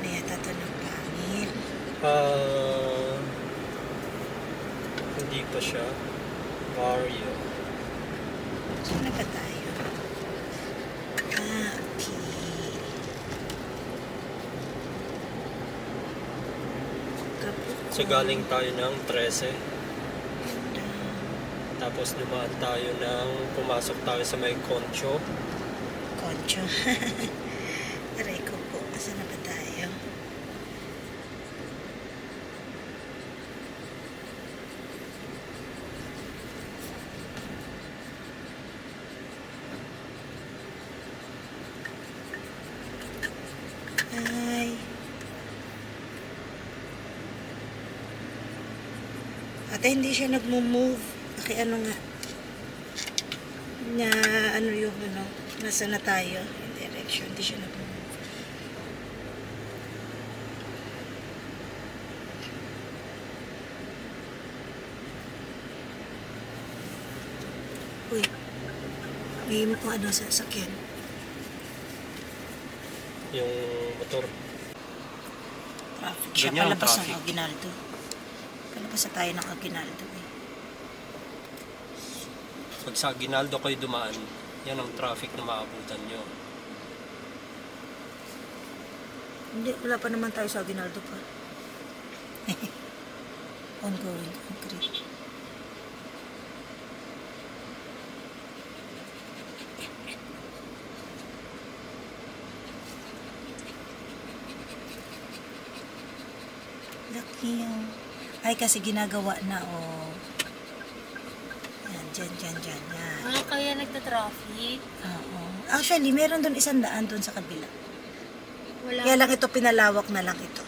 na yata ito ng pangil. Hindi pa siya. Mario. Saan na ba tayo? Okay. Kapuko. So galing tayo ng 13. Tapos dumaan tayo ng pumasok tayo sa may Concho. Concho. Aray ko po. Saan na ba tayo? Ay. Ate, hindi siya nagmo-move. Ano nga? Na ano yung ano? Nasa na tayo? Yung direction. Hindi siya nagmo-move. Uy. May ano sa sakyan. Yung motor. Traffic siya. Ganyan ang Palabas traffic. ng Aguinaldo. Palabas na tayo ng Aguinaldo eh. Pag sa Aguinaldo kayo dumaan, yan ang traffic na maabutan nyo. Hindi, wala pa naman tayo sa Aguinaldo pa. Ongoing concrete. Laki yung... Ay, kasi ginagawa na, oh. Yan, dyan. Yan. Ah, kaya nagta-traffic? Oo. Actually, meron doon 100 doon sa kabila. Wala. Kaya lang ito, pinalawak na lang ito.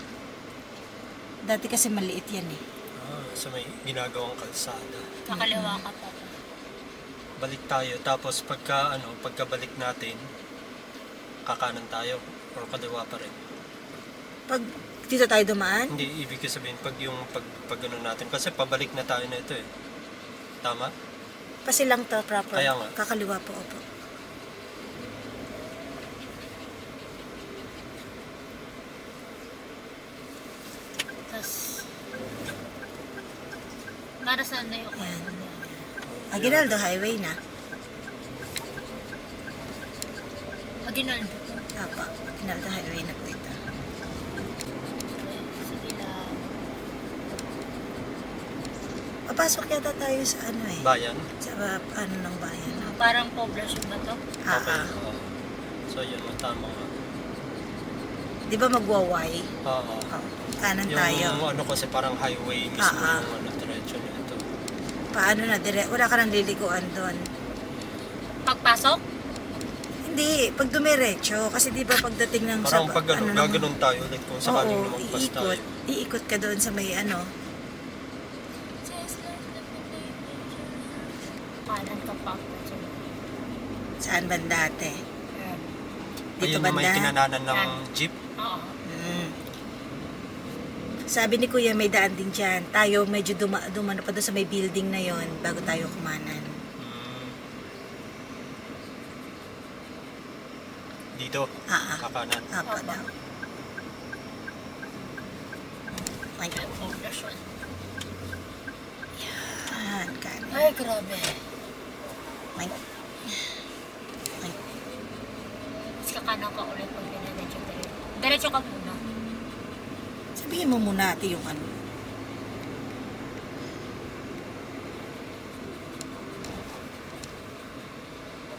Dati kasi maliit yan eh. Sa may ginagawang kalsada. Kakaliwa ka pa. Balik tayo. Tapos pagkabalik natin, kakanan tayo. Or kaliwa pa rin. Pag dito tayo dumaan, Hindi, ibig sabihin, pag ano natin. Kasi pabalik na tayo na ito eh. Tama? pasilang to proper. Kaya nga. Kakaliwa po, opo. Tapos, para saan na yung Ayan. Aguinaldo Highway na. Aguinaldo? Apo, Aguinaldo Highway na po ito. Sige lang. Papasok yata tayo sa ano eh. Bayan? Sa ano ng bayan. Parang poblasyon ba to? Okay. Ah. Oo. So yun, tama nga. Di ba magwaway? Oo. Oh, kanan Yung tayo. ano kasi parang highway mismo Ah. yung diretso na ito. Paano na wala ka nang liliguan doon. Pagpasok? Hindi, pag dumiretso. Kasi di ba pagdating ng... Parang pag naman- gaganon tayo, like kung sakaling lumagpas tayo. iikot ka doon sa may ano. Kanan ka pa. Saan banda ate? Dito Ayun yung may banda? kinananan ng Yan. jeep. Oo. Sabi ni Kuya may daan din dyan. Tayo medyo dumano pa doon sa may building na yon bago tayo kumanan. Dito, Ah. kakanan. Apa Apa. daw. Ay, Poblasyon. yan, kanan. Ay, grabe. Ay. Ay. Mas kakanan ka ulit pag diniretso. Diretso ka muna. Sabihin mo muna ate yung ano.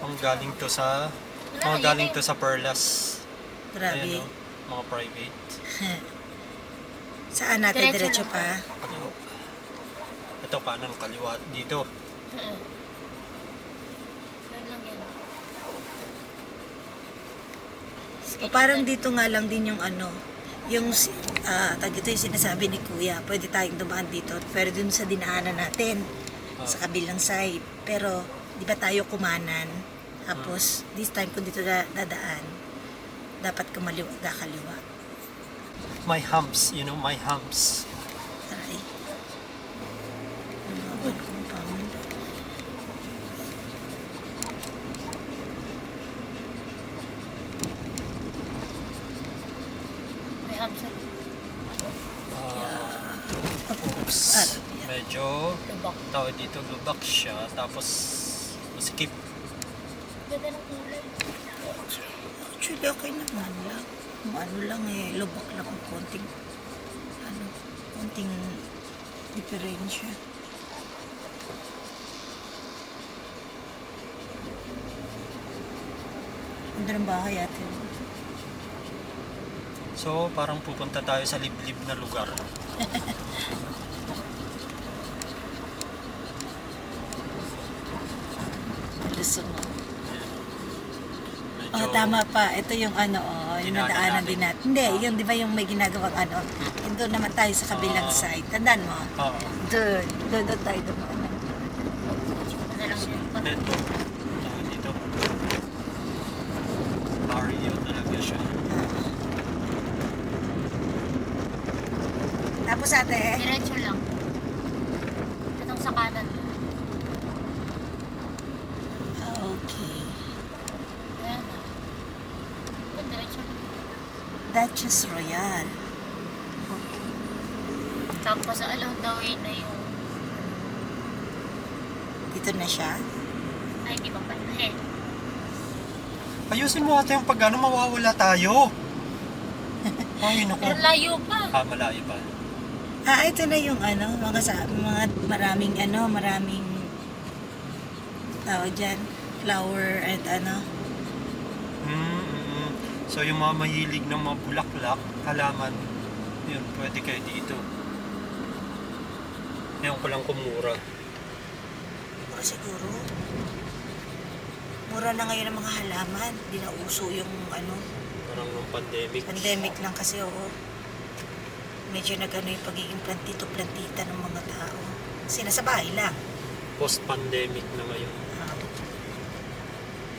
Ang galing to sa Perlas. Grabe. Ayan, mga private. Saan natin diretso Diretso pa? Kaliwa. Ito kanan, kaliwa. Dito. Yan lang yan. O parang dito nga lang din yung ano, yung tag ito yung sinasabi ni Kuya, pwede tayong dumaan dito, pero dun sa dinaanan natin, sa kabilang side. Pero, di ba tayo kumanan? Tapos, this time kung dito dadaan, dapat kaliwa. My humps, my humps. Aray. Ano ba kung paano? Samsung. Oops. Medyo Lubak. tawag dito, lubak siya. Tapos masikip. Ganda ng kulay. Actually, okay naman lang. Kung ano lang eh, lubak lang ang konting, konting diferensya. Ganda ng bahay ate. So, parang pupunta tayo sa liblib na lugar. Luzon. Medyo, Oh, tama pa. Ito yung yung Dinaanan nadaanan din natin. Hindi, yung di ba yung may ginagawang yung doon naman tayo sa kabilang side. Tandaan mo? Oo. Doon tayo dumaan. Ano lang yun. Ito. Tawag dito. Barrio talaga siya. Tapos ate, Diretso lang. Itong sa kanan. okay. Ayan na. Diretso lang. Duchess Royal. Tapos along the way na yung... Dito na siya. Ay, di ba pala? Ayusin mo ate yung pag ano, mawawala tayo. Ay, naku. Pero layo pa. Malayo pa. Ito na yung mga maraming tawag dyan, flower at So, yung mga mahilig ng mga bulaklak, halaman, yun, pwede kayo dito. Ngayon ko lang kumura. Mura siguro. Mura na ngayon ang mga halaman. Di na uso yung Parang nung pandemic. pandemic lang kasi medyo yung pagiging plantito-plantita ng mga tao. Kasi nasa bahay lang. Post-pandemic na ngayon.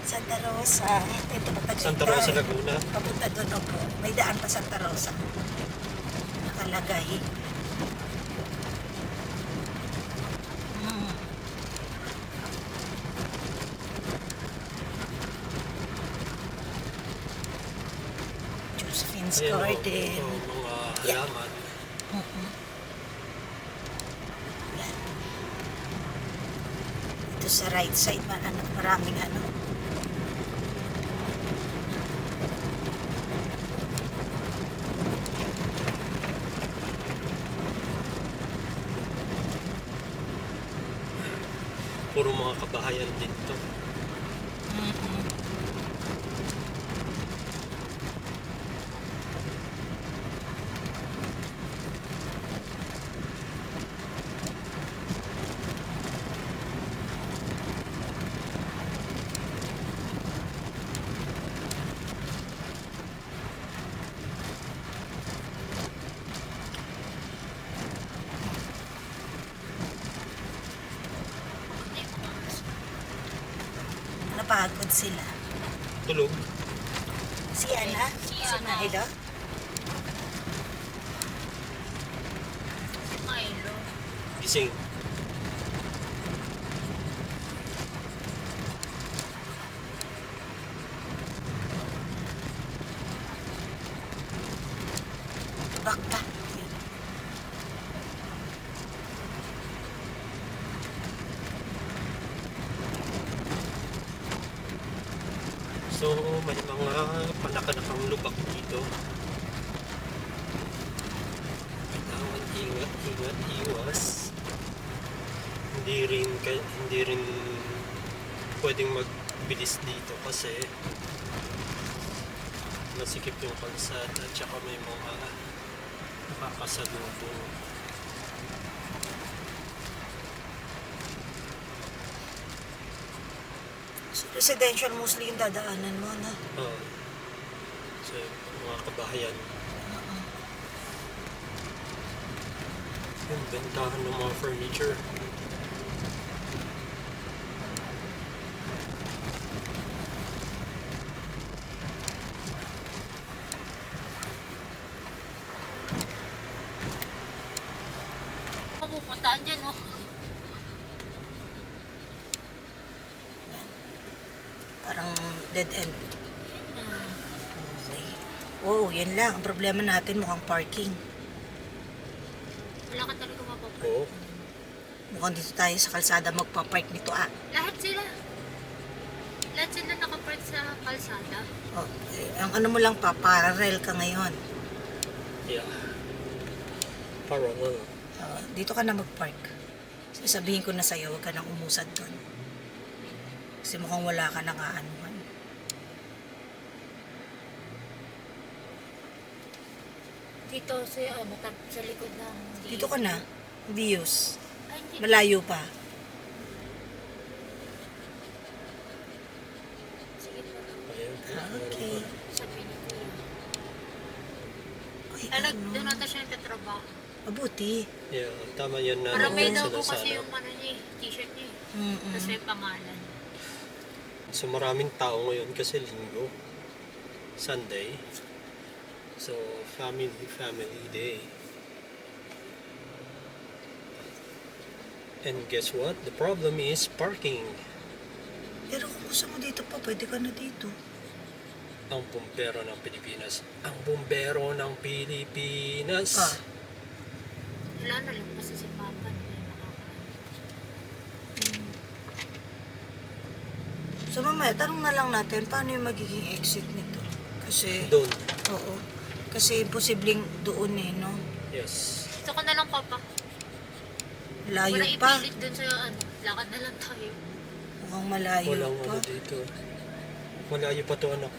Santa Rosa. Ito patagay Santa Rosa, Laguna. Papunta doon po. May daan pa Santa Rosa. Nakalagay. Josephine's Ayan, Garden. mga Yeah. halaman. Yan. Ito sa right side, maraming Puro mga kabahayan dito. napagod sila. Tulog. Si Ana? Si Si Ana. Milo? Milo. Gising. Bakta. So, may mga panakanakang lubak dito. Kailangan ingat, iwas. Hindi rin pwedeng magbilis dito kasi masikip yung kalsada at saka may mga nakakasalubong. Residential mostly yung dadaanan mo, no? So, mga kabahayan. Yung bentahan ng mga furniture. Pupuntaan dyan, oh. Parang dead end. Okay. Oo, yan lang. Ang problema natin mukhang parking. Wala ka talaga mapapark. Oo. Mukhang dito tayo sa kalsada magpapark nito Lahat sila. Lahat sila nakapark sa kalsada. Oh, ang ano mo lang pa, parallel ka ngayon. Yeah. Parallel. Dito ka na magpark. Sasabihin ko na sa'yo, huwag ka nang umusad doon. Kasi mukhang wala ka nang aanuhan. Dito sa likod ng... Dito ka na. Views. Ay, hindi. Malayo pa. Sige na lang. Ayan. Okay. Sabi ni Kuya. Ay, Doon natin siya nagtatrabaho. Mabuti. Yeah, tama yan na Para may ano, daw po sila kasi sana. yung ano niya eh, t-shirt niya eh. Mm-mm. Tapos may pangalan. So maraming tao ngayon kasi linggo. Sunday. So family day. And guess what? The problem is parking. Pero kung gusto mo dito pa, pwede ka na dito. Ang bumbero ng Pilipinas. Ang bumbero ng Pilipinas. Wala na lang kasi si Papa. Hindi So mamaya, tanong na lang natin, paano yung magiging exit nito? Kasi, Doon. oo. Kasi imposibleng doon no? Yes. Gusto ko na lang, Papa. Layo Wala pa. ipilit dun sa ano. Lakad na lang tayo. Mukhang malayo Walang pa. ano dito. Malayo pa to anak.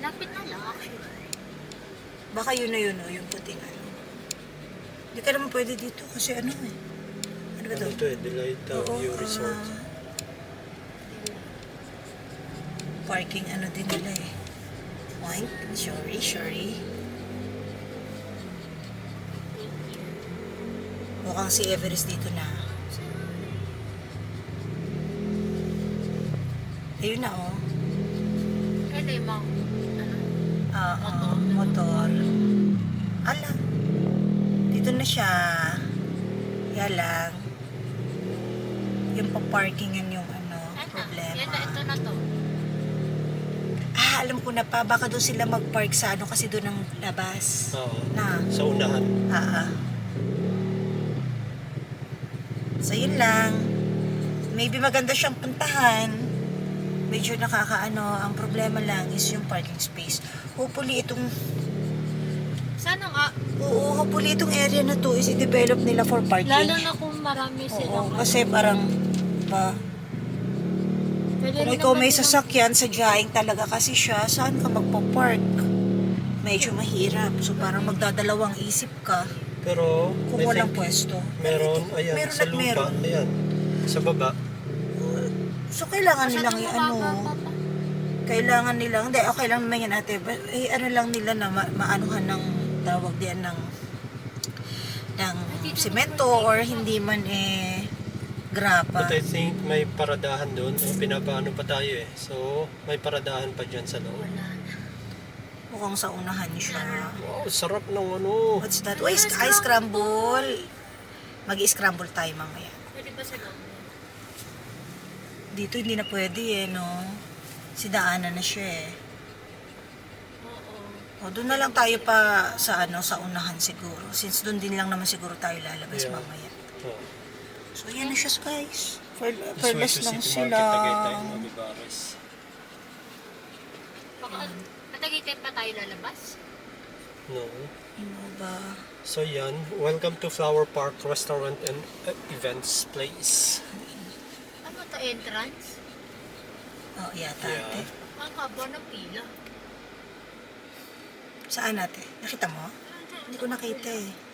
Lapit na lang actually. Baka yun na yun, yung puting ano. Hindi ka naman pwede dito kasi ano eh. Ano ba to? Ano to eh? Delight View Resort. Parking ano din nila eh. Wine? Sorry. Mukhang si Everest dito na. Ayun na oh. Ano yung mga... Ano? Motor. Ala. Dito na siya. Kaya lang. Yung pa-parkingan yung ano, problema. Yan na, ito na to. Alam ko na pa. Baka doon sila mag-park sa ano kasi doon ang labas. Oo. Na. Sa unahan. So, yun lang. Maybe maganda siyang puntahan. Medyo nakakaano. Ang problema lang is yung parking space. Hopefully, Sana nga. Oo, hopefully itong area na to is i-develop nila for parking. Lalo na kung marami Oo, silang... kasi parang, Pwede kung rin ikaw naman may silang- sasakyan, sadyaing talaga kasi siya, saan ka magpa-park? Medyo mahirap. So, parang magdadalawang isip ka Pero, kung I walang think pwesto. meron, ayan, Meron sa at lupa, meron. ayan, sa baba. So, kailangan nilang Masyadong mababa, ano, Papa. kailangan nilang, hindi, okay lang naman yan ate, but, ano lang nila na maanuhan ng tawag diyan ng simento or hindi man grapa. But I think may paradahan doon. Pinapaano pa tayo eh. So, may paradahan pa dyan sa loob. Wala na. Mukhang sa unahan siya. Wow, sarap ng ano. What's that? Oh, ice scramble. Mag-i-scramble tayo mamaya. Pwede ba sa loob? Dito hindi na pwede no? Sidaanan na siya Oo. O, doon na lang tayo pa sa sa unahan siguro. Since doon din lang naman siguro tayo lalabas Yeah. mamaya. Oh. So, yan na siya guys. This way Fairless to lang City sila. Market, Tagaytay, Mabibares. Baka Tagaytay pa tayo lalabas? No. Ano ba? So yan, welcome to Flower Park Restaurant and Events Place. Ano to, entrance? Oh, yata Yeah. ate. Ang haba ng pila. Saan ate? Nakita mo? Hindi ko nakita eh.